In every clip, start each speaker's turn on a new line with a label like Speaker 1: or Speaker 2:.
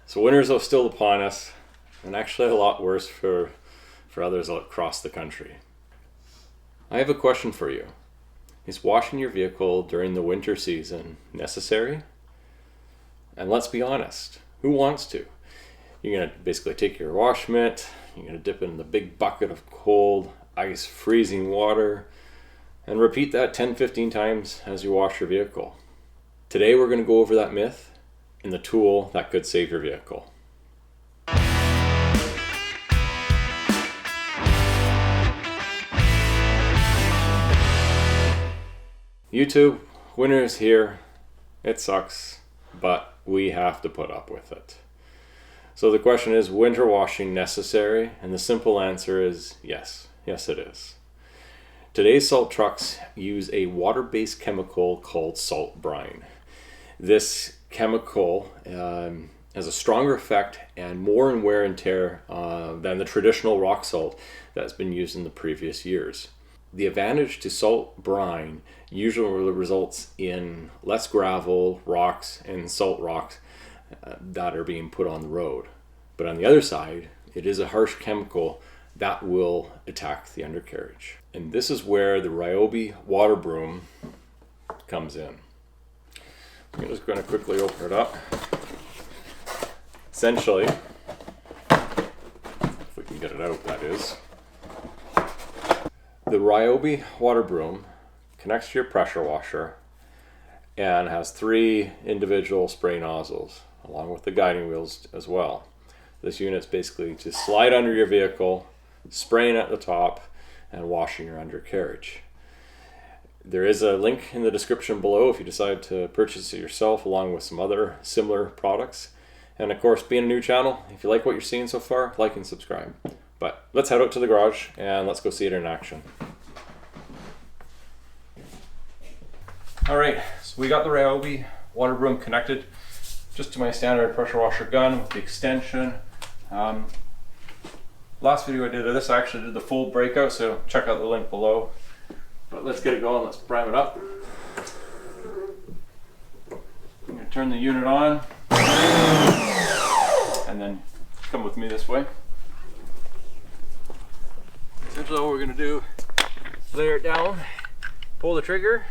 Speaker 1: So winter's still upon us, and actually a lot worse for others across the country. I have a question for you. Is washing your vehicle during the winter season necessary? And let's be honest, who wants to? You're going to basically take your wash mitt, you're going to dip it in the big bucket of cold, ice, freezing water, and repeat that 10-15 times as you wash your vehicle. Today we're going to go over that myth and the tool that could save your vehicle. YouTube, winter is here. It sucks, but we have to put up with it. So the question is, winter washing necessary? And the simple answer is yes. Yes, it is. Today's salt trucks use a water-based chemical called salt brine. This chemical has a stronger effect and more in wear and tear than the traditional rock salt that's been used in the previous years. The advantage to salt brine usually results in less gravel, rocks, and salt rocks that are being put on the road. But on the other side, it is a harsh chemical that will attack the undercarriage. And this is where the RYOBI Water Broom comes in. I'm just going to quickly open it up. Essentially, if we can get it out, that is. The RYOBI Water Broom connects to your pressure washer and has 3 individual spray nozzles along with the guiding wheels as well. This unit's basically to slide under your vehicle, spraying at the top, and washing your undercarriage. There is a link in the description below if you decide to purchase it yourself, along with some other similar products. And of course, being a new channel, if you like what you're seeing so far, like and subscribe. But let's head out to the garage and let's go see it in action. All right, so we got the RYOBI Water Broom connected just to my standard pressure washer gun with the extension. Last video I did of this, I actually did the full breakout, so check out the link below. But let's get it going, let's prime it up. I'm gonna turn the unit on, and then come with me this way. Essentially what we're gonna do, layer it down, pull the trigger,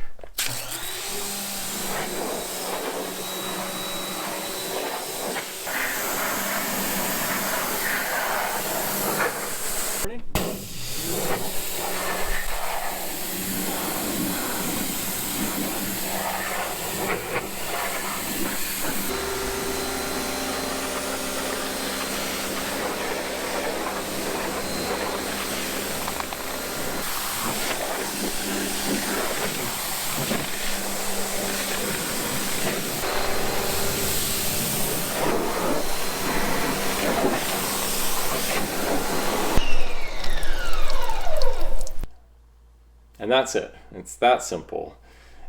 Speaker 1: and that's it. It's that simple.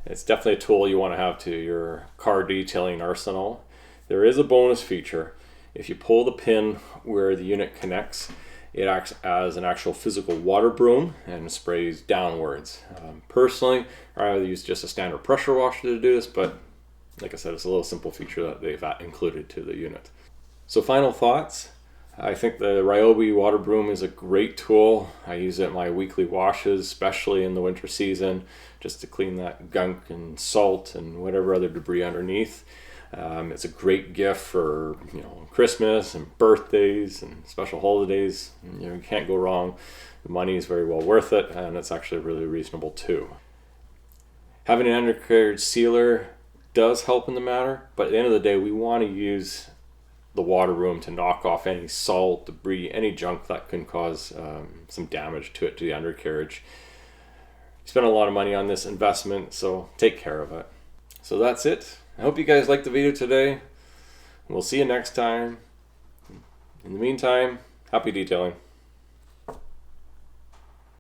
Speaker 1: It's definitely a tool you want to have to your car detailing arsenal. There is a bonus feature. If you pull the pin where the unit connects, it acts as an actual physical water broom and sprays downwards. Personally, I either use just a standard pressure washer to do this, but like I said, it's a little simple feature that they've included to the unit. So final thoughts. I think the RYOBI Water Broom is a great tool. I use it in my weekly washes, especially in the winter season, just to clean that gunk and salt and whatever other debris underneath. It's a great gift for Christmas and birthdays and special holidays. You can't go wrong. The money is very well worth it, and it's actually really reasonable too. Having an undercarriage sealer does help in the matter, but at the end of the day, we want to use the water broom to knock off any salt, debris, any junk that can cause some damage to the undercarriage. You spend a lot of money on this investment, so take care of it. So that's it. I hope you guys liked the video today. We'll see you next time. In the meantime, happy detailing.